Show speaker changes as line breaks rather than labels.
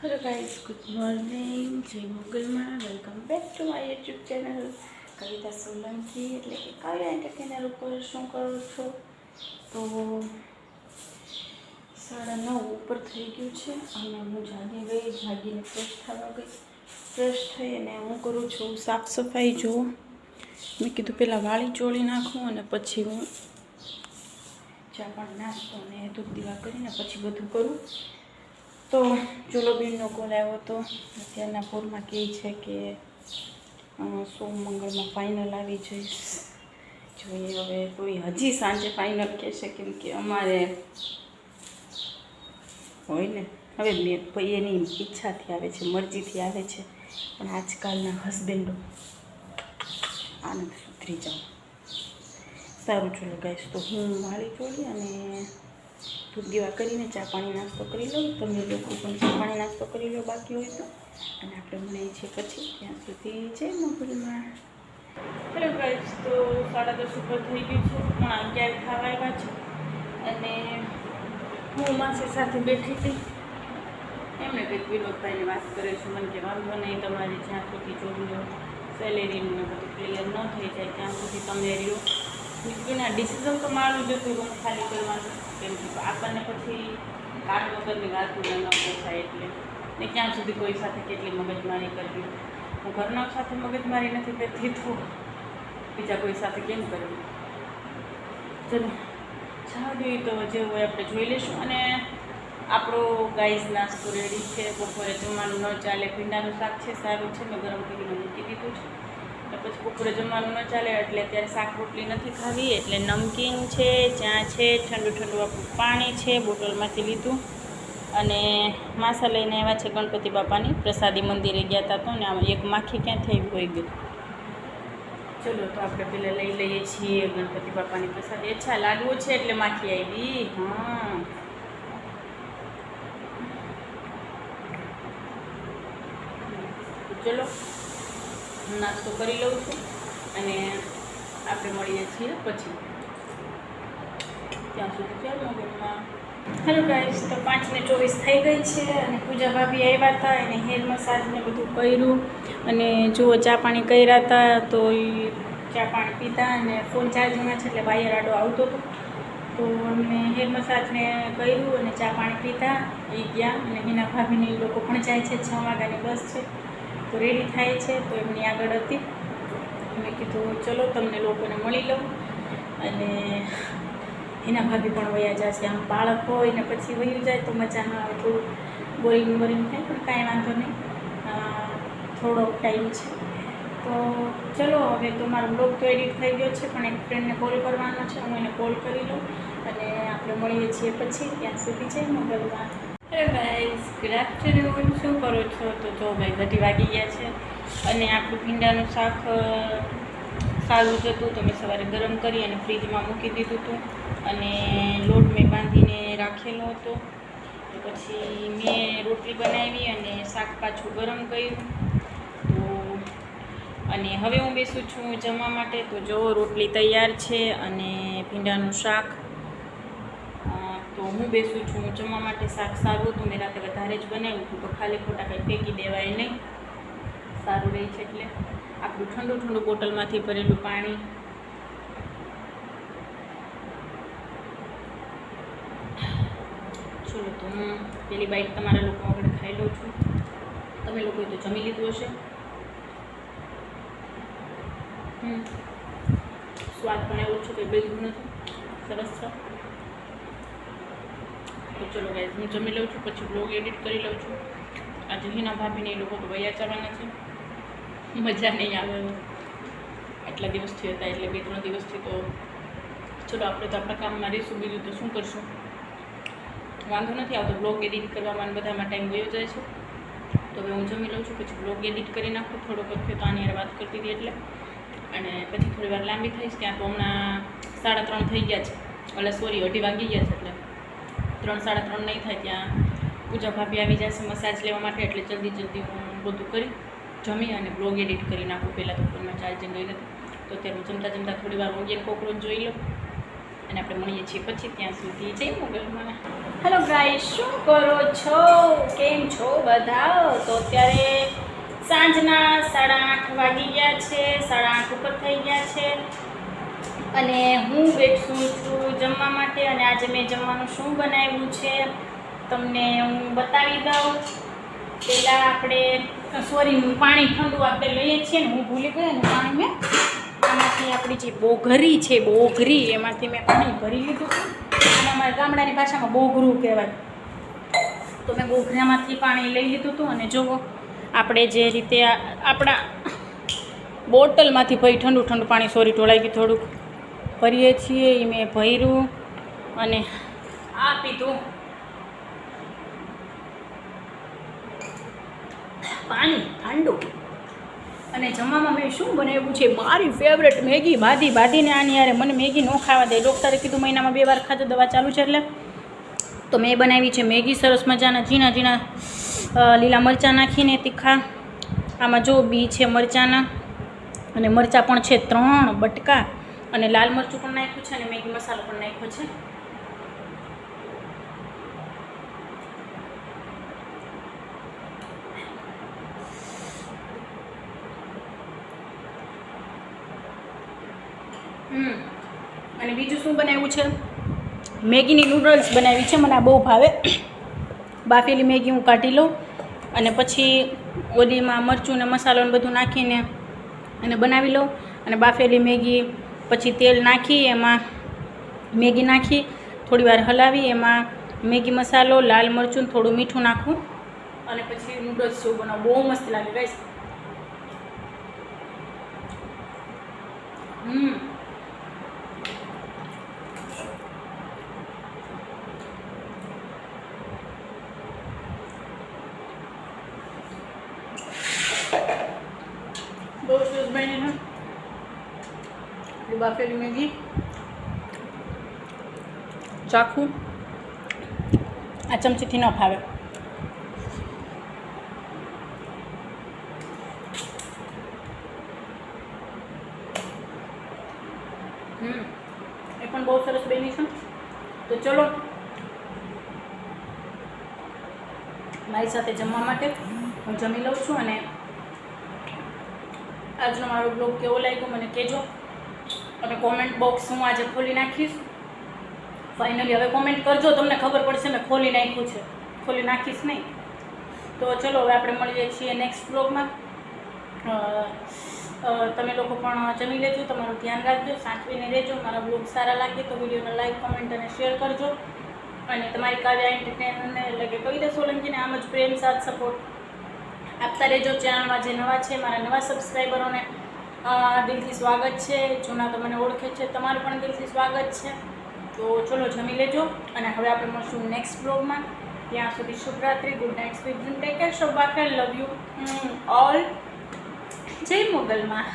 Hello guys, good morning. जय मोगलમાં welcome back to my YouTube channel Kavita Solanki એટલે કે કાવ્યા એન્ટરટેનર ઉપર શું કરું છો તો 9:30 ઉપર થઈ ગયું છે અને હું જાગીને ફ્રેશ થવા ગઈ. ફ્રેશ થઈ અને હું કરું છું સાફ સફાઈ. જો મેં કીધું પહેલાં વાળી ચોળી નાખું અને પછી હું ચા પણ નાસ્તો ને ધૂપ દીવા કરીને પછી બધું કરું. તો ચુલોબીનનો કોલ આવ્યો હતો. અત્યારના પૂરમાં કહે છે કે સોમ મંગળમાં ફાઇનલ આવી જઈશ. જોઈએ હવે કોઈ હજી સાંજે ફાઇનલ કહેશે, કેમ કે અમારે હોય ને હવે એની ઈચ્છાથી આવે છે, મરજીથી આવે છે. પણ આજકાલના હસબેન્ડો આનંદ સુધરી જાઓ. સારું ચલો ગાઈશ, તો હું વાળી ચોળી અને ધૂપ દીવા કરીને ચા પાણી નાસ્તો કરી લઉં. તમે લોકો પણ ચા પાણી નાસ્તો કરી લો બાકી હોય તો, અને આપણે મળીએ છીએ પછી. ત્યાં સુધી જય મોગલમાં. હેલો ગાઈસ, તો 10:30 ઉપર થઈ ગયું છે, પણ 11 થવા આવ્યા છે અને હું માસી સાથે બેઠી હતી. એમને કંઈક વિનોદભાઈને વાત કરે છે. મને કે વાંધો નહીં, તમારી જ્યાં સુધી જોડ્યો સેલેરીનું બધું ક્લિયર ન થઈ જાય ત્યાં સુધી તમે રહ્યો. ના ડિસિઝન તો મારું જ હતું, રૂમ ખાલી કરવાનું, કેમ કે આપણને પછી કામ વગરની વાતો ન પોસાય. એટલે ને ક્યાં સુધી કોઈ સાથે કેટલી મગજમારી કરવી. હું ઘરના સાથે મગજમારી નથી કરતી તો બીજા કોઈ સાથે કેમ કરવી. ચલો જવા જોઈએ, તો જે હોય આપણે જોઈ લઈશું. અને આપણો ગાઈઝ નાસ્તો રેડી છે. બપોરે જમવાનું ન ચાલે, ભીંડાનું શાક છે, સારું છે, મેં ગરમ કરીને મૂકી દીધું છે. પછી બપોરે જમવાનું ન ચાલે એટલે અત્યારે શાક રોટલી નથી ખાવી, એટલે નમકીન છે, ચા છે, ઠંડુ ઠંડુ આપણું પાણી છે, બોટલમાંથી લીધું. અને માસા લઈને આવ્યા છે ગણપતિ બાપાની પ્રસાદી. મંદિરે ગયા હતા તો ને આમાં એક માખી ક્યાંથી આવી હોય ગઈ. ચલો તો આપણે પહેલાં લઈ લઈએ છીએ ગણપતિ બાપાની પ્રસાદી. અચ્છા, લાડવો છે એટલે માખી આવી. હા, ચલો હું નાસ્તો કરી લઉં છું અને આપણે મળીએ છીએ પછી. ત્યાં સુધી ચાલો મોગલમાં. હેલો ગાઈસ, તો 5:24 થઈ ગઈ છે અને પૂજા ભાભી આવ્યા હતા, એને હેર મસાજને બધું કર્યું. અને જુઓ ચા પાણી કર્યા હતા તો એ ચા પાણી પીતા અને ફોન ચાર્જિંગમાં છે એટલે વાયર આડો આવતો હતો. તો અમને હેર મસાજને કર્યું અને ચા પાણી પીતા એ ગયા. અને હિના ભાભીને એ લોકો પણ જાય છે, 6 વાગ્યાની બસ છે તો રેડી થાય છે. તો એમની આગળ હતી. મેં કીધું ચલો તમને લોકોને મળી લઉં. અને એના ભાભી પણ વયા જશે. આમ બાળક હોય ને પછી વયું જાય તો મજા ન આવે, થોડું બોરિંગ થાય, પણ કાંઈ વાંધો નહીં, થોડોક ટાઈમ છે. તો ચલો હવે તો મારો બ્લોગ તો એડિટ થઈ ગયો છે, પણ એક ફ્રેન્ડને કોલ કરવાનો છે, હું એને કોલ કરી લઉં અને આપણે મળીએ છીએ પછી. ત્યાં સુધી છે મોબાઈલમાં. Hello guys, good afternoon. શું કરો છો? તો જો ભાઈ 2 વાગી ગયા છે અને આપણું ભીંડાનું શાક સારું જ હતું તો મેં સવારે ગરમ કરી અને ફ્રીજમાં મૂકી દીધું હતું. અને લોટ મેં બાંધીને રાખેલો હતો. તો પછી મેં રોટલી બનાવી અને શાક પાછું ગરમ કર્યું. તો અને હવે હું બેસું છું જમવા માટે. તો જો રોટલી તૈયાર છે અને ભીંડાનું શાક. તો હું બેસું છું જમવા માટે. શાક સારું હતું, મેં રાતે વધારે જ બનાવ્યું હતું, તો ખાલી ખોટા કંઈ ફેંકી દેવાય નહીં, સારું રહે છે. એટલે આપણું ઠંડુ ઠંડુ બોટલમાંથી ભરેલું પાણી. ચલો તો હું પેલી બાઈટ તમારા લોકો આગળ ખાઈ લઉં છું. તમે લોકોએ તો જમી લીધું હશે. સ્વાદ પણ એવો છે કે બેગું નથી, સરસ છે. તો ચલો ગાઈઝ, હું જમી લઉં છું, પછી બ્લોગ એડિટ કરી લઉં છું. આજે હિના ભાભીને એ લોકો તો વયા જવાના છે, મજા નહીં આવે. આટલા દિવસથી હતા એટલે 2-3 દિવસથી. તો ચલો આપણે તો આપણા કામમાં રહીશું, બીજું તો શું કરશું. વાંધો નથી આવતો, બ્લોગ એડિટ કરવામાં બધામાં ટાઈમ વયો જાય છે. તો હવે હું જમી લઉં છું, પછી બ્લોગ એડિટ કરી નાખું. થોડોક વખતે તો આની વાત કરતી હતી એટલે, અને પછી થોડી વાર લાંબી થઈશ. ત્યાં તો હમણાં 3:30 થઈ ગયા છે, એટલે સોરી 2:30 વાગી ગયા છે, એટલે 3-3:30 નહીં થાય ત્યાં પૂજા ભાભી આવી જશે મસાજ લેવા માટે. એટલે જલ્દી હું બધું કરી જમી અને બ્લોગ એડિટ કરી નાખું. પહેલાં તો ફોનમાં ચાર્જિંગ ગઈ નથી, તો અત્યારે હું જમતા થોડી વાર ઓગિયન કોકરોચ જોઈ લઉં અને આપણે મળીએ છીએ પછી. ત્યાં સુધી જય મોગલમાં. હેલો ગાઈસ, શું કરો છો? કેમ છો? બધા. તો અત્યારે સાંજના 8:30 વાગી ગયા છે, 8:30 ઉપર થઈ ગયા છે અને હું બેઠું છું જમવા માટે. અને આજે મેં જમવાનું શું બનાવ્યું છે તમને હું બતાવી દઉં. પહેલાં આપણે પાણી ઠંડુ આપણે લઈએ છીએ ને, હું ભૂલી ગઈ ને પાણી મેં આમાંથી આપણી જે બોઘરી છે, બોઘરી એમાંથી મેં પાણી ભરી લીધું હતું. અને અમારા ગામડાની ભાષામાં બોઘરું કહેવાય. તો મેં બોઘરામાંથી પાણી લઈ લીધું હતું. અને જુઓ આપણે જે રીતે આપણા બોટલમાંથી ભાઈ ઠંડુ પાણી ઢોળાઈ ગયું થોડુંક ભરીએ છીએ એ મેં ભર્યું અને આ પીધું પાણી ઠંડુ. અને જમવામાં મેં શું બનાવ્યું છે, મારી ફેવરેટ મેગી. બાંધીને આની યારે મને મેગી ન ખાવા દે. ડૉક્ટરે કીધું મહિનામાં 2 વાર ખાજો, દવા ચાલુ છે એટલે. તો મેં બનાવી છે મેગી સરસ મજાના ઝીણા લીલા મરચાં નાખીને તીખા. આમાં જો બી છે મરચાંના અને મરચાં પણ છે 3 બટકા અને લાલ મરચું પણ નાખ્યું છે અને મેગી મસાલો પણ નાખ્યો છે. અને બીજું શું બનાવ્યું છે, મેગીની નૂડલ્સ બનાવી છે. મને આ બહુ ભાવે. બાફેલી મેગી હું કાઢી લઉં અને પછી ઓલીમાં મરચું ને મસાલો ને બધું નાખીને અને બનાવી લઉં. અને બાફેલી મેગી પછી તેલ નાખી એમાં મેગી નાખી થોડી વાર હલાવી, એમાં મેગી મસાલો, લાલ મરચું, થોડું મીઠું નાખવું અને પછી નૂડલ્સ જેવું બનાવું. બહુ મસ્ત લાગે ગાઈસ. બહુ સરસ બની છે બાફેલી મેગી. ચાખું આ ચમચીથી ન ફાવે. એ પણ બહુ સરસ બની છે. તો ચલો મારી સાથે જમવા માટે હું જમી લઉં છું. અને આજનો મારો બ્લોગ કેવો લાગ્યો મને કહેજો. અને કોમેન્ટ બોક્સ હું આજે ખોલી નાખીશ. ફાઇનલી હવે કોમેન્ટ કરજો, તમને ખબર પડશે મેં ખોલી નાખ્યું છે, ખોલી નાખીશ નહીં. તો ચલો હવે આપણે મળીએ છીએ નેક્સ્ટ બ્લોગમાં. તમે લોકો પણ જમી લેજો, તમારું ધ્યાન રાખજો, સાચવીને રહેજો. મારા બ્લોગ સારા લાગે તો વિડીયોને લાઈક, કોમેન્ટ અને શેર કરજો. અને તમારી કાવ્યા એન્ટરટેનમેન્ટને એટલે કે કવિતા સોલંકીને આમ જ પ્રેમ સાથ સપોર્ટ આપતા રહેજો. ચેનલમાં જે નવા છે મારા નવા સબસ્ક્રાઈબરોને દિલથી સ્વાગત છે. જૂના તો મને ઓળખે છે, તમારું પણ દિલથી સ્વાગત છે. તો ચલો જમી લેજો અને હવે આપણે મળશું નેક્સ્ટ બ્લોગમાં. ત્યાં સુધી શુભરાત્રી, good night, sweet dream, take care, શોભાખેર, લવ યુ ઓલ. જય મોગલમાં.